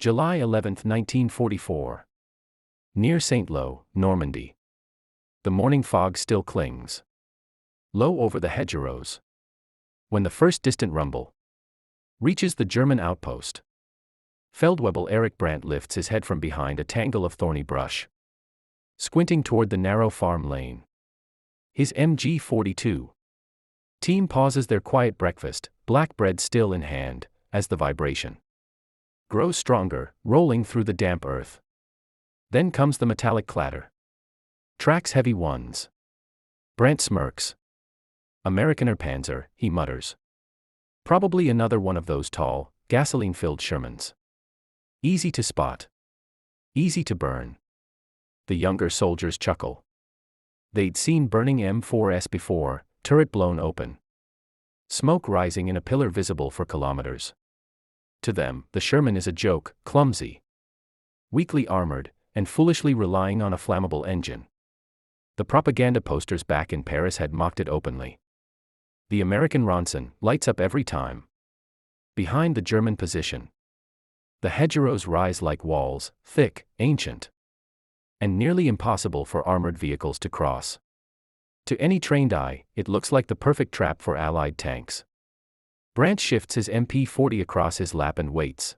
July 11, 1944. Near Saint-Lô, Normandy. The morning fog still clings low over the hedgerows. When the first distant rumble reaches the German outpost, Feldwebel Erich Brandt lifts his head from behind a tangle of thorny brush, squinting toward the narrow farm lane. His MG-42 team pauses their quiet breakfast, black bread still in hand, as the vibration grows stronger, rolling through the damp earth. Then comes the metallic clatter. Tracks heavy ones. Brandt smirks. Amerikaner Panzer, he mutters. Probably another one of those tall, gasoline-filled Shermans. Easy to spot. Easy to burn. The younger soldiers chuckle. They'd seen burning M4s before, turret blown open. Smoke rising in a pillar visible for kilometers. To them, the Sherman is a joke, clumsy, weakly armored, and foolishly relying on a flammable engine. The propaganda posters back in Paris had mocked it openly. The American Ronson lights up every time. Behind the German position, the hedgerows rise like walls, thick, ancient, and nearly impossible for armored vehicles to cross. To any trained eye, it looks like the perfect trap for Allied tanks. Brandt shifts his MP-40 across his lap and waits,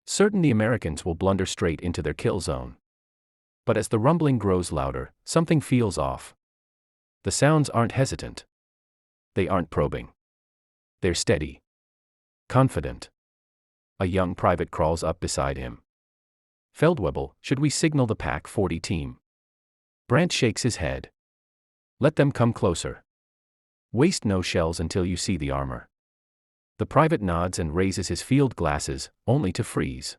certain the Americans will blunder straight into their kill zone. But as the rumbling grows louder, something feels off. The sounds aren't hesitant. They aren't probing. They're steady. Confident. A young private crawls up beside him. Feldwebel, should we signal the Pack 40 team? Brandt shakes his head. Let them come closer. Waste no shells until you see the armor. The private nods and raises his field glasses, only to freeze.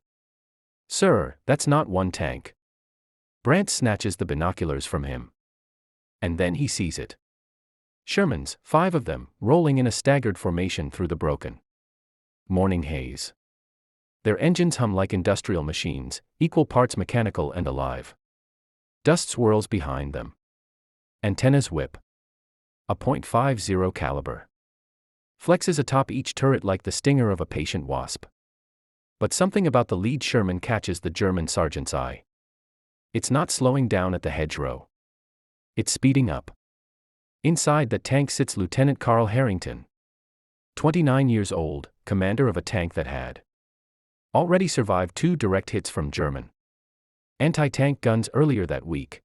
Sir, that's not one tank. Brandt snatches the binoculars from him. And then he sees it. Shermans, 5 of them, rolling in a staggered formation through the broken morning haze. Their engines hum like industrial machines, equal parts mechanical and alive. Dust swirls behind them. Antennas whip. A .50 caliber flexes atop each turret like the stinger of a patient wasp. But something about the lead Sherman catches the German sergeant's eye. It's not slowing down at the hedgerow. It's speeding up. Inside that tank sits Lieutenant Carl Harrington, 29 years old, commander of a tank that had already survived 2 direct hits from German anti-tank guns earlier that week.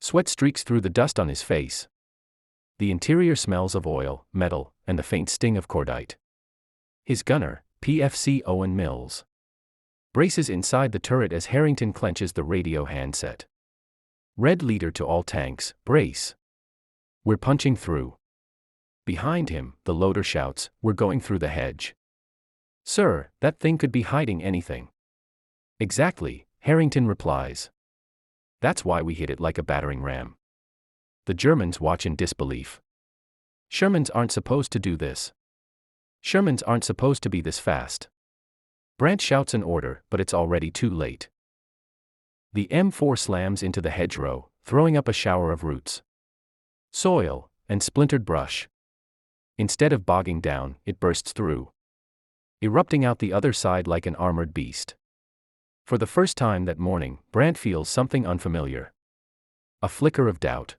Sweat streaks through the dust on his face. The interior smells of oil, metal, and the faint sting of cordite. His gunner, PFC Owen Mills, braces inside the turret as Harrington clenches the radio handset. Red leader to all tanks, brace. We're punching through. Behind him, the loader shouts, we're going through the hedge. Sir, that thing could be hiding anything. Exactly, Harrington replies. That's why we hit it like a battering ram. The Germans watch in disbelief. Shermans aren't supposed to do this. Shermans aren't supposed to be this fast. Brandt shouts an order, but it's already too late. The M4 slams into the hedgerow, throwing up a shower of roots, soil, and splintered brush. Instead of bogging down, it bursts through, erupting out the other side like an armored beast. For the first time that morning, Brandt feels something unfamiliar. A flicker of doubt.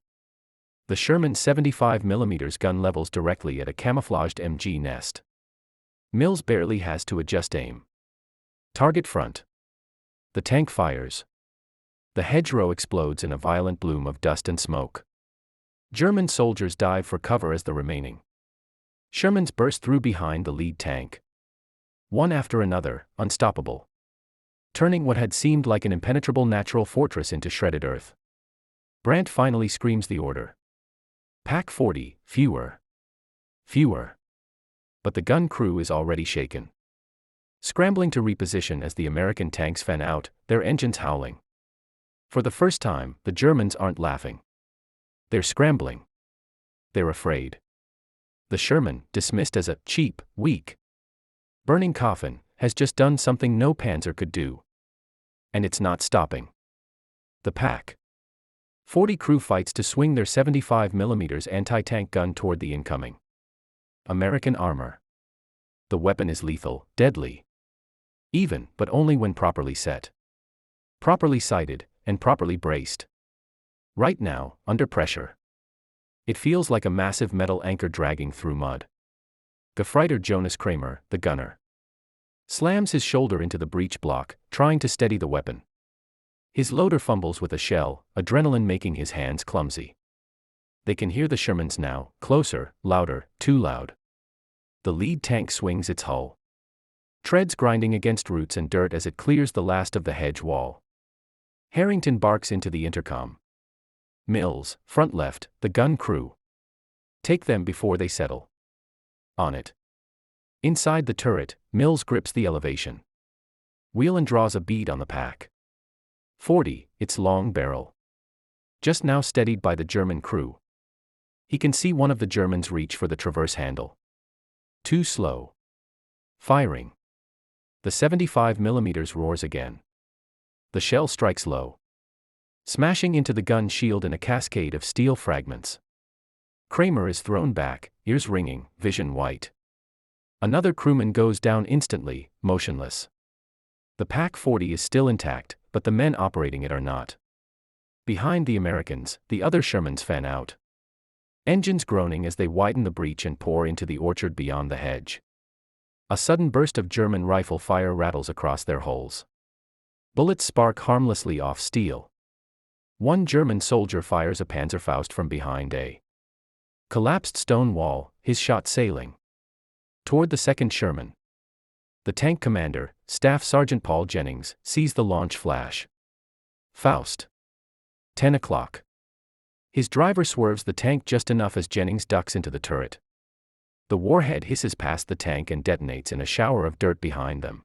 The Sherman 75mm gun levels directly at a camouflaged MG nest. Mills barely has to adjust aim. Target front. The tank fires. The hedgerow explodes in a violent bloom of dust and smoke. German soldiers dive for cover as the remaining Shermans burst through behind the lead tank. One after another, unstoppable, turning what had seemed like an impenetrable natural fortress into shredded earth. Brandt finally screams the order. Pack 40, fewer. Fewer. But the gun crew is already shaken, scrambling to reposition as the American tanks fan out, their engines howling. For the first time, the Germans aren't laughing. They're scrambling. They're afraid. The Sherman, dismissed as a cheap, weak, burning coffin, has just done something no panzer could do. And it's not stopping. The Pack 40 crew fights to swing their 75mm anti-tank gun toward the incoming American armor. The weapon is lethal, deadly. Even, but only when properly set. Properly sighted, and properly braced. Right now, under pressure. It feels like a massive metal anchor dragging through mud. Gefreiter Jonas Kramer, the gunner, slams his shoulder into the breech block, trying to steady the weapon. His loader fumbles with a shell, adrenaline making his hands clumsy. They can hear the Shermans now, closer, louder, too loud. The lead tank swings its hull. Treads grinding against roots and dirt as it clears the last of the hedge wall. Harrington barks into the intercom. Mills, front left, the gun crew. Take them before they settle. On it. Inside the turret, Mills grips the elevation. Whelan draws a bead on the pack. 40, its long barrel. Just now steadied by the German crew. He can see one of the Germans reach for the traverse handle. Too slow. Firing. The 75mm roars again. The shell strikes low, smashing into the gun shield in a cascade of steel fragments. Kramer is thrown back, ears ringing, vision white. Another crewman goes down instantly, motionless. The Pak-40 is still intact, but the men operating it are not. Behind the Americans, the other Shermans fan out. Engines groaning as they widen the breach and pour into the orchard beyond the hedge. A sudden burst of German rifle fire rattles across their hulls. Bullets spark harmlessly off steel. One German soldier fires a Panzerfaust from behind a collapsed stone wall, his shot sailing toward the second Sherman. The tank commander, Staff Sergeant Paul Jennings, sees the launch flash. Faust. 10 o'clock. His driver swerves the tank just enough as Jennings ducks into the turret. The warhead hisses past the tank and detonates in a shower of dirt behind them.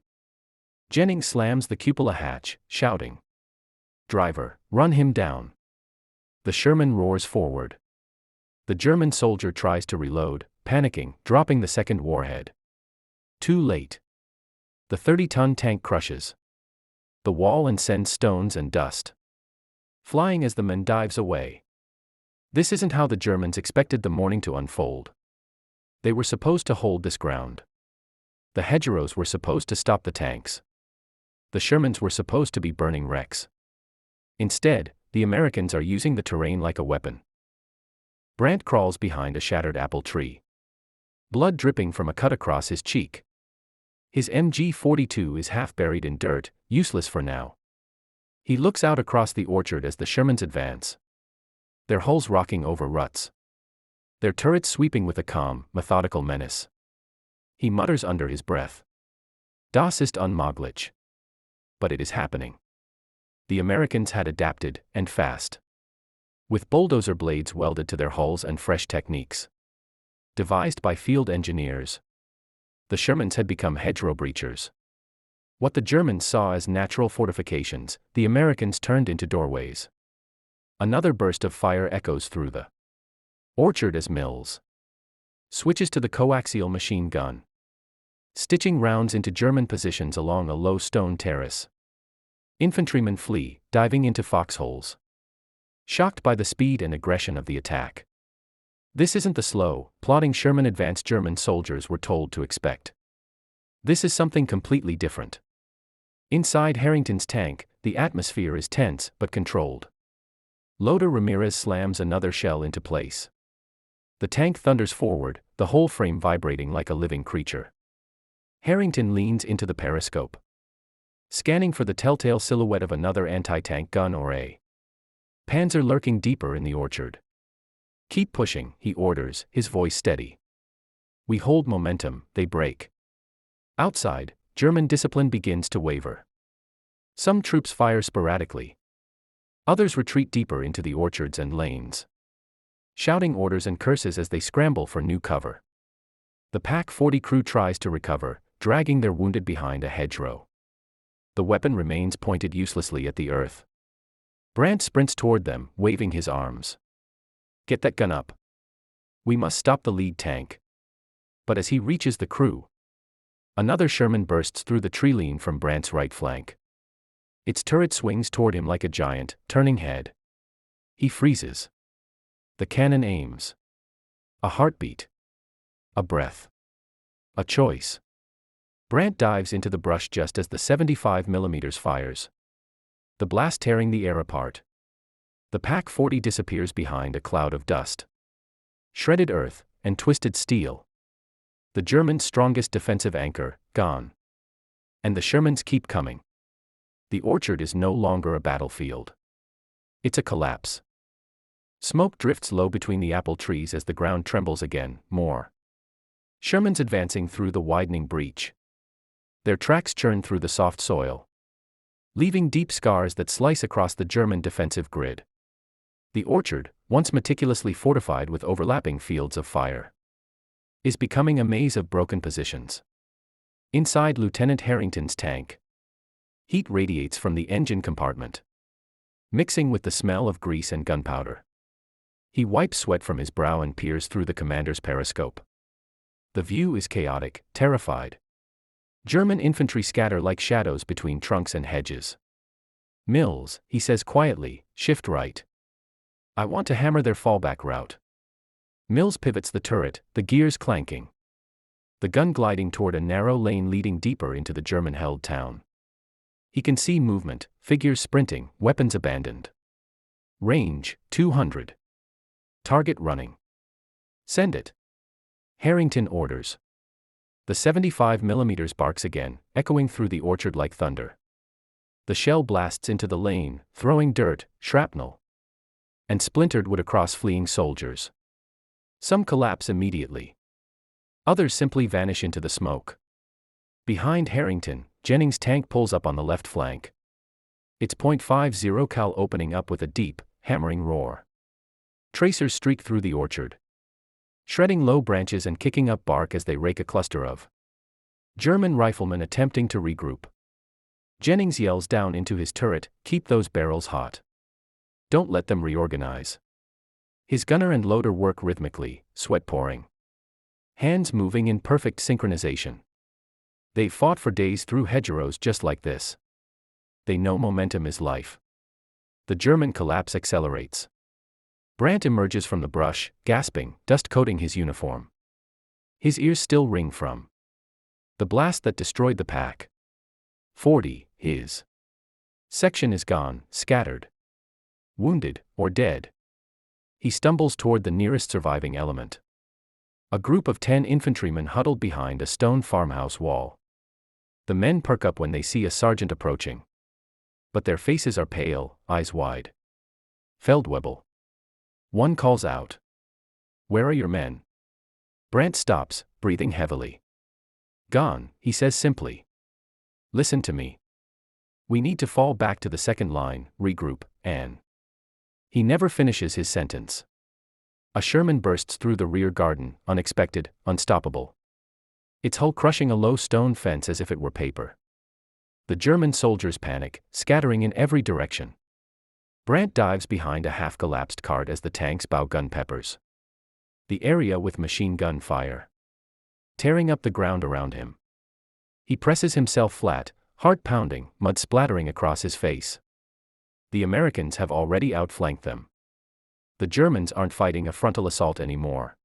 Jennings slams the cupola hatch, shouting, "Driver, run him down." The Sherman roars forward. The German soldier tries to reload, panicking, dropping the second warhead. Too late. The 30-ton tank crushes the wall and sends stones and dust flying as the man dives away. This isn't how the Germans expected the morning to unfold. They were supposed to hold this ground. The Hedgerows were supposed to stop the tanks. The Shermans were supposed to be burning wrecks. Instead, the Americans are using the terrain like a weapon. Brandt crawls behind a shattered apple tree. Blood dripping from a cut across his cheek. His MG-42 is half buried in dirt, useless for now. He looks out across the orchard as the Shermans advance. Their hulls rocking over ruts. Their turrets sweeping with a calm, methodical menace. He mutters under his breath, "Das ist unmöglich." But it is happening. The Americans had adapted, and fast. With bulldozer blades welded to their hulls and fresh techniques devised by field engineers, the Shermans had become hedgerow breachers. What the Germans saw as natural fortifications, the Americans turned into doorways. Another burst of fire echoes through the orchard as Mills switches to the coaxial machine gun, stitching rounds into German positions along a low stone terrace. Infantrymen flee, diving into foxholes, shocked by the speed and aggression of the attack. This isn't the slow, plodding Sherman advance German soldiers were told to expect. This is something completely different. Inside Harrington's tank, the atmosphere is tense but controlled. Loader Ramirez slams another shell into place. The tank thunders forward, the whole frame vibrating like a living creature. Harrington leans into the periscope, scanning for the telltale silhouette of another anti-tank gun or a Panzer lurking deeper in the orchard. "Keep pushing," he orders, his voice steady. "We hold momentum, they break." Outside, German discipline begins to waver. Some troops fire sporadically. Others retreat deeper into the orchards and lanes, shouting orders and curses as they scramble for new cover. The Pak-40 crew tries to recover, dragging their wounded behind a hedgerow. The weapon remains pointed uselessly at the earth. Brandt sprints toward them, waving his arms. "Get that gun up. We must stop the lead tank." But as he reaches the crew, another Sherman bursts through the tree line from Brandt's right flank. Its turret swings toward him like a giant, turning head. He freezes. The cannon aims. A heartbeat. A breath. A choice. Brandt dives into the brush just as the 75mm fires, the blast tearing the air apart. The Pak-40 disappears behind a cloud of dust, shredded earth, and twisted steel. The Germans' strongest defensive anchor, gone. And the Shermans keep coming. The orchard is no longer a battlefield. It's a collapse. Smoke drifts low between the apple trees as the ground trembles again, more. Shermans advancing through the widening breach. Their tracks churn through the soft soil, leaving deep scars that slice across the German defensive grid. The orchard, once meticulously fortified with overlapping fields of fire, is becoming a maze of broken positions. Inside Lieutenant Harrington's tank, heat radiates from the engine compartment, mixing with the smell of grease and gunpowder. He wipes sweat from his brow and peers through the commander's periscope. The view is chaotic, terrified. German infantry scatter like shadows between trunks and hedges. "Mills," he says quietly, "shift right. I want to hammer their fallback route." Mills pivots the turret, the gears clanking. The gun gliding toward a narrow lane leading deeper into the German-held town. He can see movement, figures sprinting, weapons abandoned. Range, 200. Target running. "Send it." Harrington orders. The 75mm barks again, echoing through the orchard like thunder. The shell blasts into the lane, throwing dirt, shrapnel, and splintered wood across fleeing soldiers. Some collapse immediately. Others simply vanish into the smoke. Behind Harrington, Jennings' tank pulls up on the left flank. Its .50 cal opening up with a deep, hammering roar. Tracers streak through the orchard, shredding low branches and kicking up bark as they rake a cluster of German riflemen attempting to regroup. Jennings yells down into his turret, "Keep those barrels hot. Don't let them reorganize." His gunner and loader work rhythmically, sweat pouring, hands moving in perfect synchronization. They've fought for days through hedgerows just like this. They know momentum is life. The German collapse accelerates. Brandt emerges from the brush, gasping, dust coating his uniform. His ears still ring from the blast that destroyed the Pak-40. His section is gone, scattered, wounded, or dead. He stumbles toward the nearest surviving element. A group of 10 infantrymen huddled behind a stone farmhouse wall. The men perk up when they see a sergeant approaching. But their faces are pale, eyes wide. "Feldwebel." One calls out, "Where are your men?" Brandt stops, breathing heavily. "Gone," he says simply. "Listen to me. We need to fall back to the second line, regroup, and..." He never finishes his sentence. A Sherman bursts through the rear garden, unexpected, unstoppable. Its hull crushing a low stone fence as if it were paper. The German soldiers panic, scattering in every direction. Brandt dives behind a half-collapsed cart as the tanks bow gun peppers the area with machine gun fire, tearing up the ground around him. He presses himself flat, heart pounding, mud splattering across his face. The Americans have already outflanked them. The Germans aren't fighting a frontal assault anymore.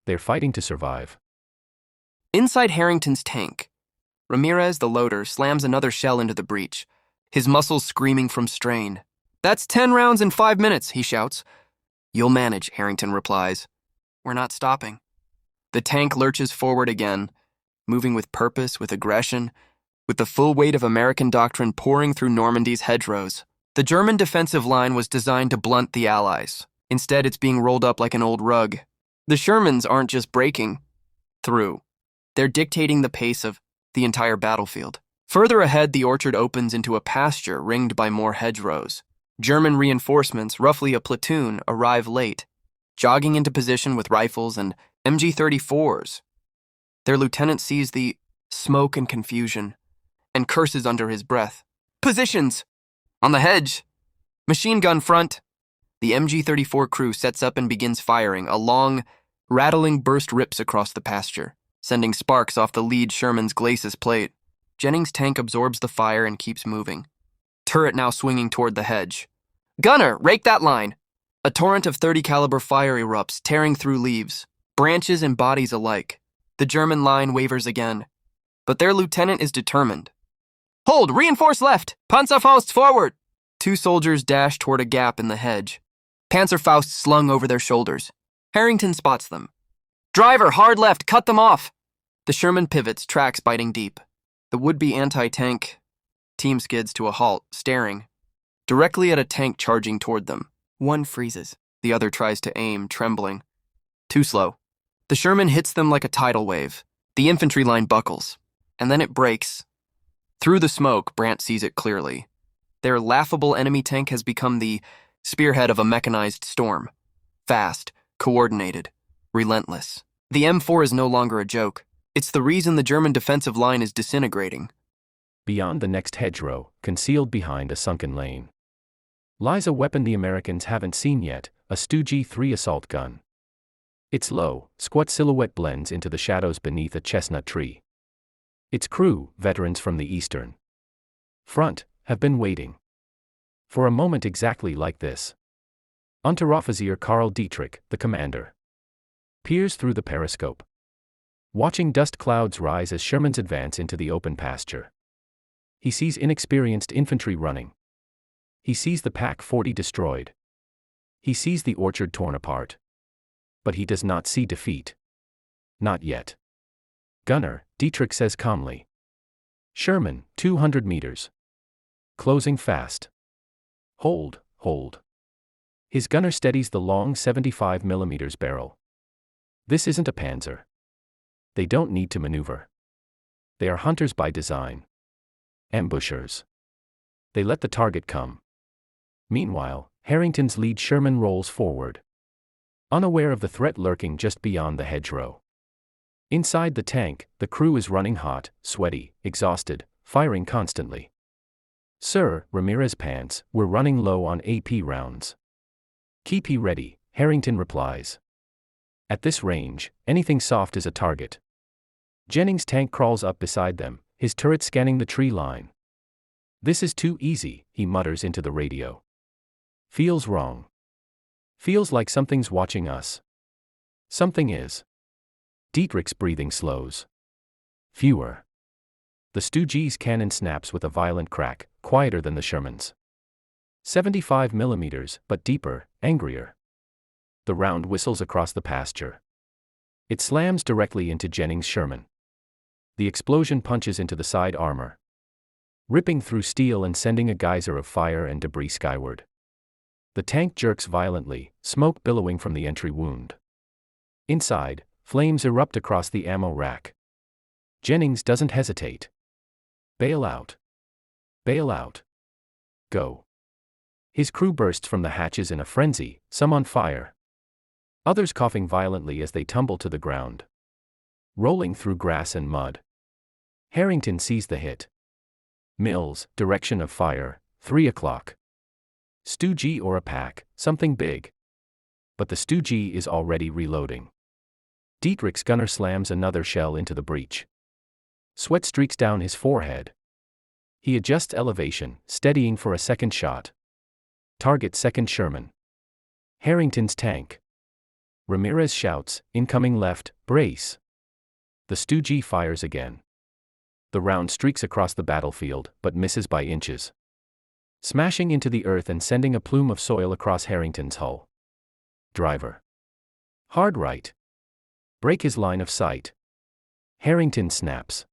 They're fighting to survive. Inside Harrington's tank, Ramirez, the loader, slams another shell into the breach, his muscles screaming from strain. "That's 10 rounds in 5 minutes, he shouts. "You'll manage," Harrington replies. "We're not stopping." The tank lurches forward again, moving with purpose, with aggression, with the full weight of American doctrine pouring through Normandy's hedgerows. The German defensive line was designed to blunt the Allies. Instead, it's being rolled up like an old rug. The Shermans aren't just breaking through. They're dictating the pace of the entire battlefield. Further ahead, the orchard opens into a pasture ringed by more hedgerows. German reinforcements, roughly a platoon, arrive late, jogging into position with rifles and MG-34s. Their lieutenant sees the smoke and confusion and curses under his breath. "Positions! On the hedge! Machine gun front!" The MG-34 crew sets up and begins firing. A long, rattling burst rips across the pasture, sending sparks off the lead Sherman's glacis plate. Jennings' tank absorbs the fire and keeps moving. Turret now swinging toward the hedge. "Gunner, rake that line!" A torrent of .30 caliber fire erupts, tearing through leaves, branches and bodies alike. The German line wavers again. But their lieutenant is determined. Hold! Reinforce left! Panzerfaust forward! Two soldiers dash toward a gap in the hedge. Panzerfaust slung over their shoulders. Harrington spots them. Driver, hard left, cut them off! The Sherman pivots, tracks biting deep. The would-be anti-tank team skids to a halt, staring. Directly at a tank charging toward them. One freezes. The other tries to aim, trembling. Too slow. The Sherman hits them like a tidal wave. The infantry line buckles. And then it breaks. Through the smoke, Brandt sees it clearly. Their laughable enemy tank has become the spearhead of a mechanized storm. Fast, coordinated, relentless. The M4 is no longer a joke. It's the reason the German defensive line is disintegrating. Beyond the next hedgerow, concealed behind a sunken lane, lies a weapon the Americans haven't seen yet, a StuG 3 assault gun. Its low, squat silhouette blends into the shadows beneath a chestnut tree. Its crew, veterans from the Eastern Front, have been waiting for a moment exactly like this. Unteroffizier Karl Dietrich, the commander, peers through the periscope, watching dust clouds rise as Shermans advance into the open pasture. He sees inexperienced infantry running. He sees the Pack 40 destroyed. He sees the orchard torn apart. But he does not see defeat. Not yet. Gunner, Dietrich says calmly. Sherman, 200 meters. Closing fast. Hold, hold. His gunner steadies the long 75mm barrel. This isn't a panzer. They don't need to maneuver. They are hunters by design. Ambushers. They let the target come. Meanwhile, Harrington's lead Sherman rolls forward, unaware of the threat lurking just beyond the hedgerow. Inside the tank, the crew is running hot, sweaty, exhausted, firing constantly. Sir, Ramirez pants, we're running low on AP rounds. Keep he ready, Harrington replies. At this range, anything soft is a target. Jennings' tank crawls up beside them, his turret scanning the tree line. This is too easy, he mutters into the radio. Feels wrong. Feels like something's watching us. Something is. Dietrich's breathing slows. Fewer. The StuG's cannon snaps with a violent crack, quieter than the Sherman's. 75mm, but deeper, angrier. The round whistles across the pasture. It slams directly into Jennings' Sherman. The explosion punches into the side armor, ripping through steel and sending a geyser of fire and debris skyward. The tank jerks violently, smoke billowing from the entry wound. Inside, flames erupt across the ammo rack. Jennings doesn't hesitate. Bail out. Bail out. Go. His crew bursts from the hatches in a frenzy, some on fire. Others coughing violently as they tumble to the ground, rolling through grass and mud. Harrington sees the hit. Mills, direction of fire, 3 o'clock. StuG or a pack, something big. But the StuG is already reloading. Dietrich's gunner slams another shell into the breach. Sweat streaks down his forehead. He adjusts elevation, steadying for a second shot. Target second Sherman. Harrington's tank. Ramirez shouts, incoming left, brace. The StuG fires again. The round streaks across the battlefield, but misses by inches, smashing into the earth and sending a plume of soil across Harrington's hull. Driver. Hard right. Break his line of sight. Harrington snaps.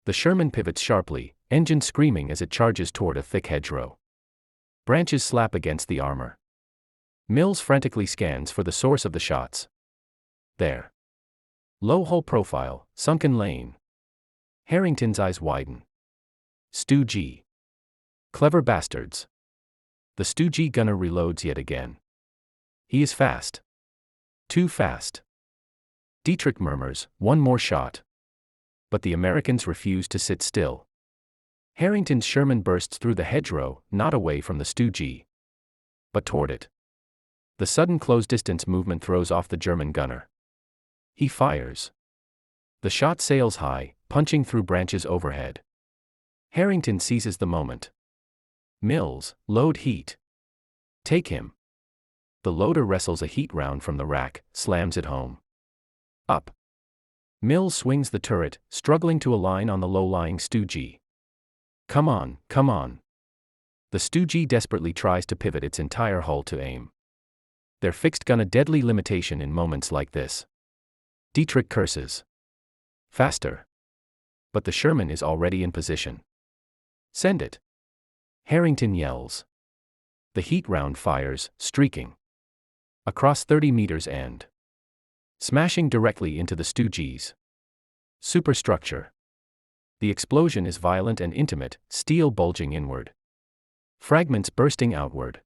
The Sherman pivots sharply, engine screaming as it charges toward a thick hedgerow. Branches slap against the armor. Mills frantically scans for the source of the shots. There. Low hull profile, sunken lane. Harrington's eyes widen. StuG. Clever bastards. The StuG gunner reloads yet again. He is fast. Too fast. Dietrich murmurs, one more shot. But the Americans refuse to sit still. Harrington's Sherman bursts through the hedgerow, not away from the StuG, but toward it. The sudden close-distance movement throws off the German gunner. He fires. The shot sails high, punching through branches overhead. Harrington seizes the moment. Mills, load heat. Take him. The loader wrestles a heat round from the rack, slams it home. Up. Mills swings the turret, struggling to align on the low-lying StuG. Come on, come on. The StuG desperately tries to pivot its entire hull to aim. Their fixed gun a deadly limitation in moments like this. Dietrich curses. Faster. But the Sherman is already in position. Send it. Harrington yells. The heat round fires, streaking across 30 meters and smashing directly into the StuGs. Superstructure. The explosion is violent and intimate, steel bulging inward. Fragments bursting outward.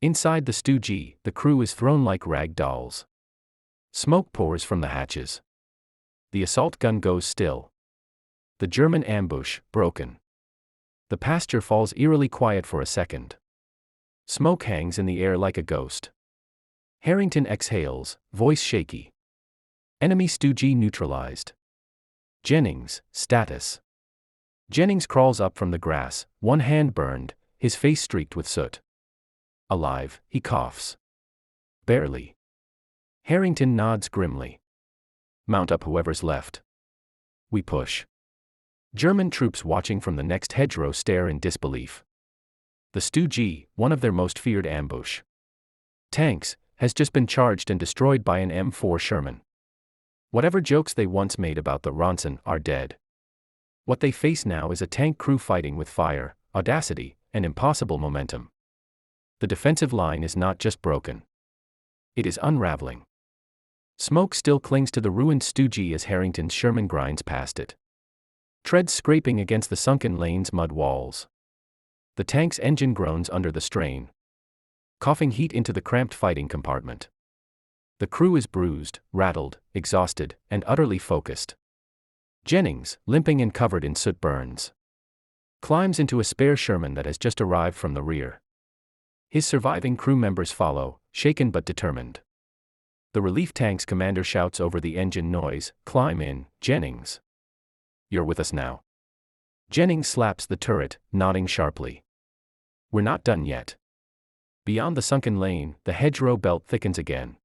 Inside the StuG, the crew is thrown like rag dolls. Smoke pours from the hatches. The assault gun goes still. The German ambush, broken. The pasture falls eerily quiet for a second. Smoke hangs in the air like a ghost. Harrington exhales, voice shaky. Enemy StuG neutralized. Jennings, status. Jennings crawls up from the grass, one hand burned, his face streaked with soot. Alive, he coughs. Barely. Harrington nods grimly. Mount up whoever's left. We push. German troops watching from the next hedgerow stare in disbelief. The StuG, one of their most feared ambush tanks, has just been charged and destroyed by an M4 Sherman. Whatever jokes they once made about the Ronson are dead. What they face now is a tank crew fighting with fire, audacity, and impossible momentum. The defensive line is not just broken. It is unraveling. Smoke still clings to the ruined StuG as Harrington's Sherman grinds past it. Treads scraping against the sunken lane's mud walls. The tank's engine groans under the strain, coughing heat into the cramped fighting compartment. The crew is bruised, rattled, exhausted, and utterly focused. Jennings, limping and covered in soot burns, climbs into a spare Sherman that has just arrived from the rear. His surviving crew members follow, shaken but determined. The relief tank's commander shouts over the engine noise, "Climb in, Jennings. You're with us now." Jennings slaps the turret, nodding sharply. We're not done yet. Beyond the sunken lane, the hedgerow belt thickens again,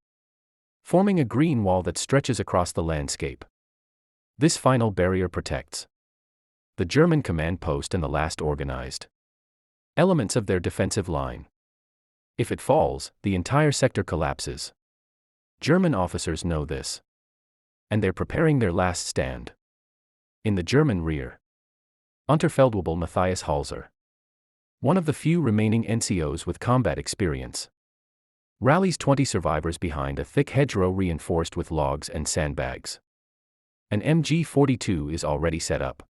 forming a green wall that stretches across the landscape. This final barrier protects the German command post and the last organized elements of their defensive line. If it falls, the entire sector collapses. German officers know this, and they're preparing their last stand. In the German rear, Unterfeldwebel Matthias Holzer, one of the few remaining NCOs with combat experience, rallies 20 survivors behind a thick hedgerow reinforced with logs and sandbags. An MG-42 is already set up.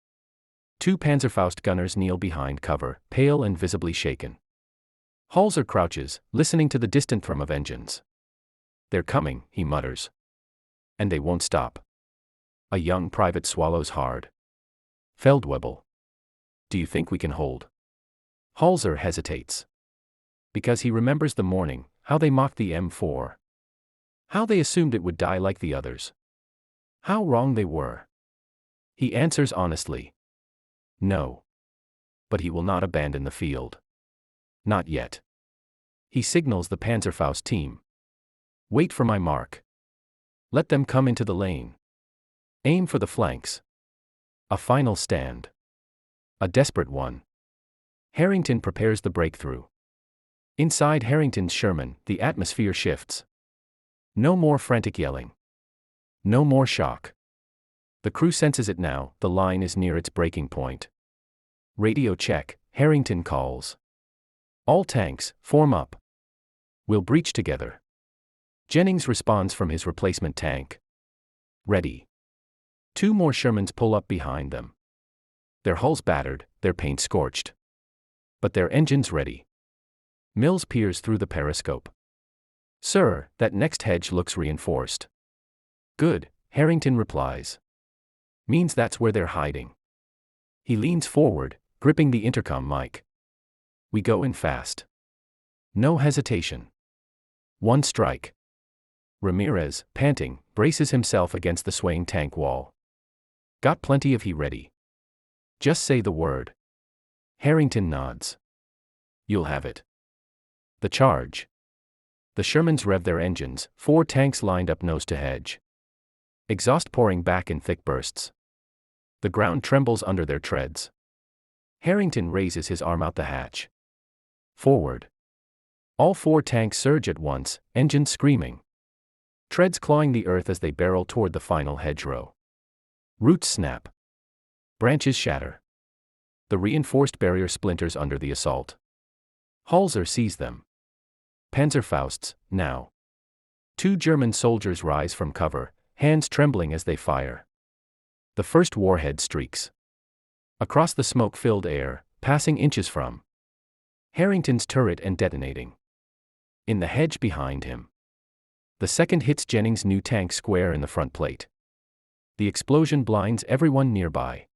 2 Panzerfaust gunners kneel behind cover, pale and visibly shaken. Holzer crouches, listening to the distant thrum of engines. They're coming, he mutters. And they won't stop. A young private swallows hard. Feldwebel. Do you think we can hold? Holzer hesitates. Because he remembers the morning, how they mocked the M4. How they assumed it would die like the others. How wrong they were. He answers honestly. No. But he will not abandon the field. Not yet. He signals the Panzerfaust team. Wait for my mark. Let them come into the lane. Aim for the flanks. A final stand. A desperate one. Harrington prepares the breakthrough. Inside Harrington's Sherman, the atmosphere shifts. No more frantic yelling. No more shock. The crew senses it now, the line is near its breaking point. Radio check, Harrington calls. All tanks, form up. We'll breach together. Jennings responds from his replacement tank. Ready. 2 more Shermans pull up behind them. Their hulls battered, their paint scorched. But their engines ready. Mills peers through the periscope. Sir, that next hedge looks reinforced. Good, Harrington replies. Means that's where they're hiding. He leans forward, gripping the intercom mic. We go in fast. No hesitation. One strike. Ramirez, panting, braces himself against the swaying tank wall. Got plenty of heat ready. Just say the word. Harrington nods. You'll have it. The charge. The Shermans rev their engines, 4 tanks lined up nose to hedge. exhaust pouring back in thick bursts. The ground trembles under their treads. Harrington raises his arm out the hatch. Forward. All 4 tanks surge at once, engines screaming. Treads clawing the earth as they barrel toward the final hedgerow. Roots snap. Branches shatter. The reinforced barrier splinters under the assault. Holzer sees them. Panzerfausts, now. 2 German soldiers rise from cover, hands trembling as they fire. The first warhead streaks across the smoke-filled air, passing inches from Harrington's turret and detonating in the hedge behind him. The second hits Jennings' new tank square in the front plate. The explosion blinds everyone nearby.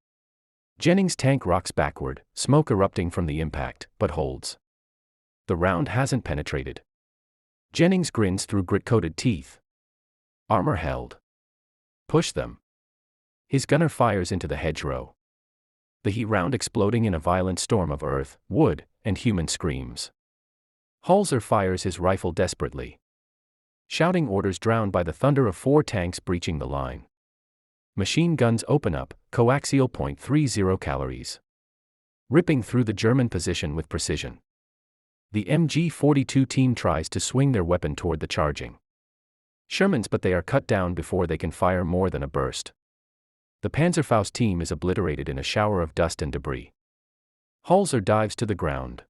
Jennings' tank rocks backward, smoke erupting from the impact, but holds. The round hasn't penetrated. Jennings grins through grit-coated teeth. Armor held. Push them. His gunner fires into the hedgerow. The heat round exploding in a violent storm of earth, wood, and human screams. Holzer fires his rifle desperately. Shouting orders drowned by the thunder of 4 tanks breaching the line. Machine guns open up, coaxial .30 calories. Ripping through the German position with precision. The MG-42 team tries to swing their weapon toward the charging Shermans, but they are cut down before they can fire more than a burst. The Panzerfaust team is obliterated in a shower of dust and debris. Holzer dives to the ground,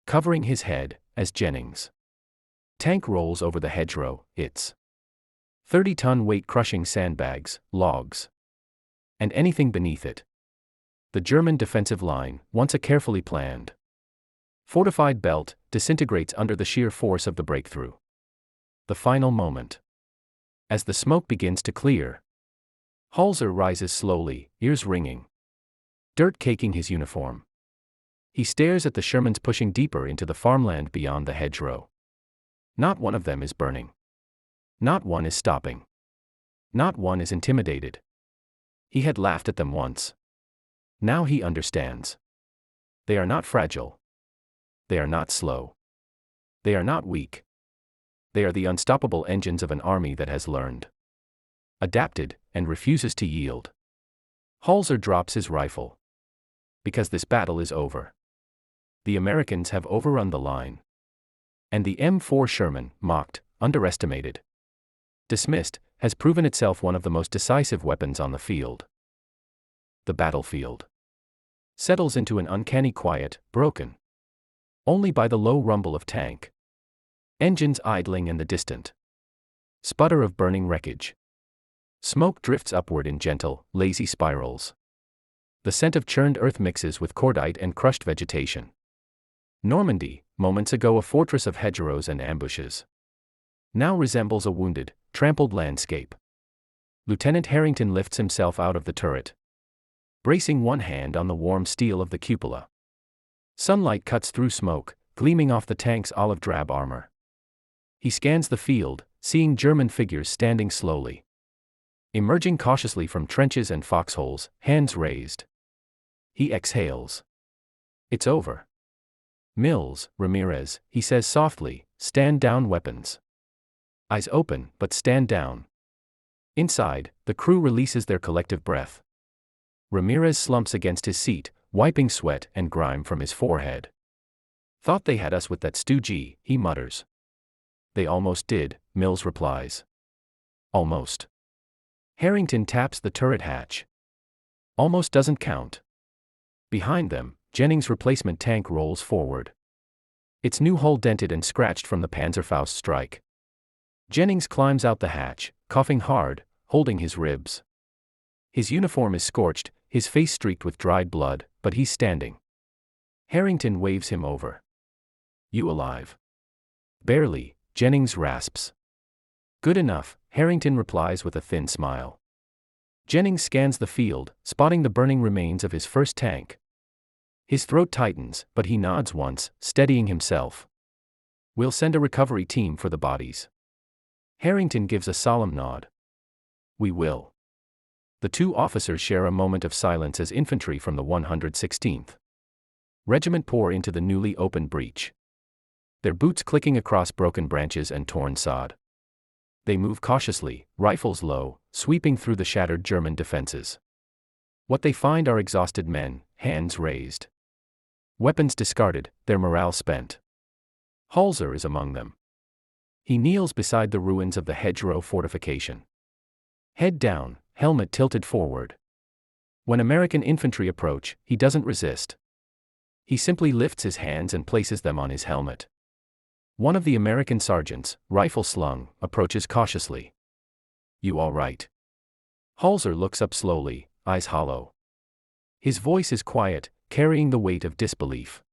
covering his head, as Jennings' tank rolls over the hedgerow, its 30-ton weight crushing sandbags, logs, and anything beneath it. The German defensive line, once a carefully planned, fortified belt, disintegrates under the sheer force of the breakthrough. The final moment. As the smoke begins to clear, Holzer rises slowly, ears ringing, dirt caking his uniform. He stares at the Shermans pushing deeper into the farmland beyond the hedgerow. Not one of them is burning. Not one is stopping. Not one is intimidated. He had laughed at them once. Now he understands. They are not fragile. They are not slow. They are not weak. They are the unstoppable engines of an army that has learned, adapted, and refuses to yield. Holzer drops his rifle. Because this battle is over. The Americans have overrun the line. And the M4 Sherman, mocked, underestimated, dismissed, has proven itself one of the most decisive weapons on the field. The battlefield settles into an uncanny quiet, broken only by the low rumble of tank engines idling and the distant sputter of burning wreckage. Smoke drifts upward in gentle, lazy spirals. The scent of churned earth mixes with cordite and crushed vegetation. Normandy, moments ago a fortress of hedgerows and ambushes, now resembles a wounded, trampled landscape. Lieutenant Harrington lifts himself out of the turret, bracing one hand on the warm steel of the cupola. Sunlight cuts through smoke, gleaming off the tank's olive-drab armor. He scans the field, seeing German figures standing slowly, emerging cautiously from trenches and foxholes, hands raised. He exhales. It's over. Mills, Ramirez, he says softly, stand down weapons. Eyes open, but stand down. Inside, the crew releases their collective breath. Ramirez slumps against his seat, wiping sweat and grime from his forehead. Thought they had us with that StuG, he mutters. They almost did, Mills replies. Almost. Harrington taps the turret hatch. Almost doesn't count. Behind them, Jennings' replacement tank rolls forward. Its new hull dented and scratched from the Panzerfaust strike. Jennings climbs out the hatch, coughing hard, holding his ribs. His uniform is scorched, his face streaked with dried blood, but he's standing. Harrington waves him over. You alive? Barely, Jennings rasps. Good enough, Harrington replies with a thin smile. Jennings scans the field, spotting the burning remains of his first tank. His throat tightens, but he nods once, steadying himself. We'll send a recovery team for the bodies. Harrington gives a solemn nod. We will. The 2 officers share a moment of silence as infantry from the 116th Regiment pour into the newly opened breach. Their boots clicking across broken branches and torn sod. They move cautiously, rifles low, sweeping through the shattered German defenses. What they find are exhausted men, hands raised. Weapons discarded, their morale spent. Holzer is among them. He kneels beside the ruins of the Hedgerow fortification. Head down, helmet tilted forward. When American infantry approach, he doesn't resist. He simply lifts his hands and places them on his helmet. One of the American sergeants, rifle slung, approaches cautiously. "You all right?" Holzer looks up slowly, eyes hollow. His voice is quiet, carrying the weight of disbelief.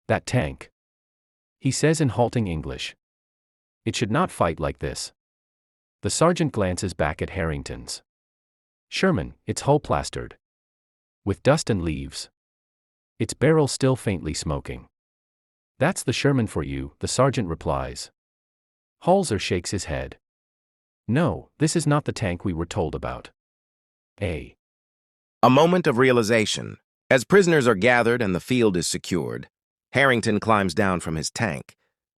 "That tank," he says in halting English. "It should not fight like this." The sergeant glances back at Harrington's Sherman, its hull plastered with dust and leaves. Its barrel still faintly smoking. "That's the Sherman for you," the sergeant replies. Holzer shakes his head. "No, this is not the tank we were told about." A moment of realization. As prisoners are gathered and the field is secured, Harrington climbs down from his tank,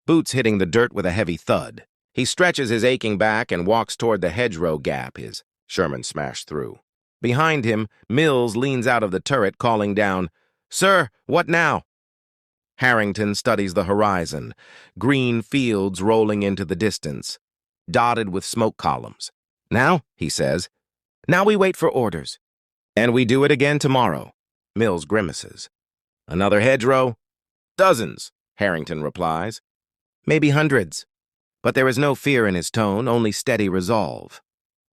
boots hitting the dirt with a heavy thud. He stretches his aching back and walks toward the hedgerow gap his Sherman smashed through. Behind him, Mills leans out of the turret, calling down, "Sir, what now?" Harrington studies the horizon, green fields rolling into the distance, dotted with smoke columns. "Now," he says, "now we wait for orders." "And we do it again tomorrow." Mills grimaces. "Another hedgerow?" "Dozens," Harrington replies. "Maybe hundreds." But there is no fear in his tone, only steady resolve.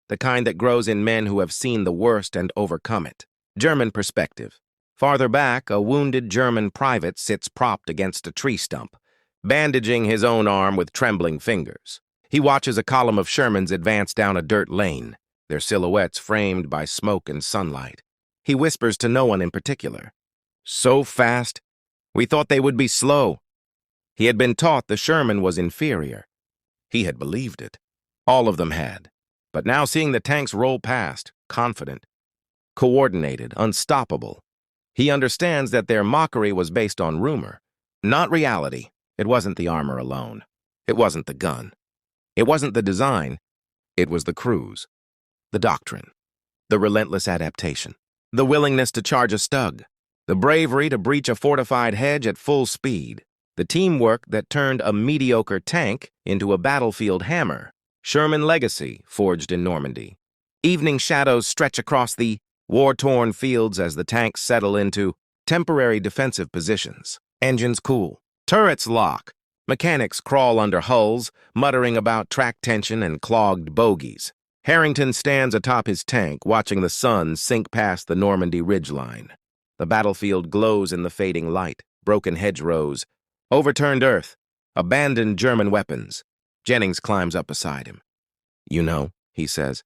The kind that grows in men who have seen the worst and overcome it. German perspective. Farther back, a wounded German private sits propped against a tree stump, bandaging his own arm with trembling fingers. He watches a column of Shermans advance down a dirt lane, their silhouettes framed by smoke and sunlight. He whispers to no one in particular. "So fast. We thought they would be slow." He had been taught the Sherman was inferior. He had believed it. All of them had. But now seeing the tanks roll past, confident, coordinated, unstoppable, he understands that their mockery was based on rumor, not reality. It wasn't the armor alone. It wasn't the gun. It wasn't the design. It was the crews, the doctrine, the relentless adaptation, the willingness to charge a StuG, the bravery to breach a fortified hedge at full speed, the teamwork that turned a mediocre tank into a battlefield hammer. Sherman legacy forged in Normandy. Evening shadows stretch across the war-torn fields as the tanks settle into temporary defensive positions. Engines cool. Turrets lock. Mechanics crawl under hulls, muttering about track tension and clogged bogies. Harrington stands atop his tank, watching the sun sink past the Normandy ridgeline. The battlefield glows in the fading light. Broken hedgerows, overturned earth, abandoned German weapons. Jennings climbs up beside him. "You know," he says,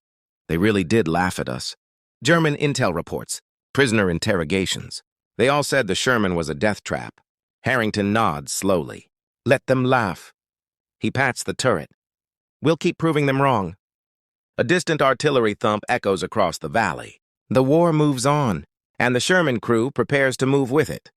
"they really did laugh at us. German intel reports, prisoner interrogations. They all said the Sherman was a death trap." Harrington nods slowly. "Let them laugh." He pats the turret. "We'll keep proving them wrong." A distant artillery thump echoes across the valley. The war moves on, and the Sherman crew prepares to move with it.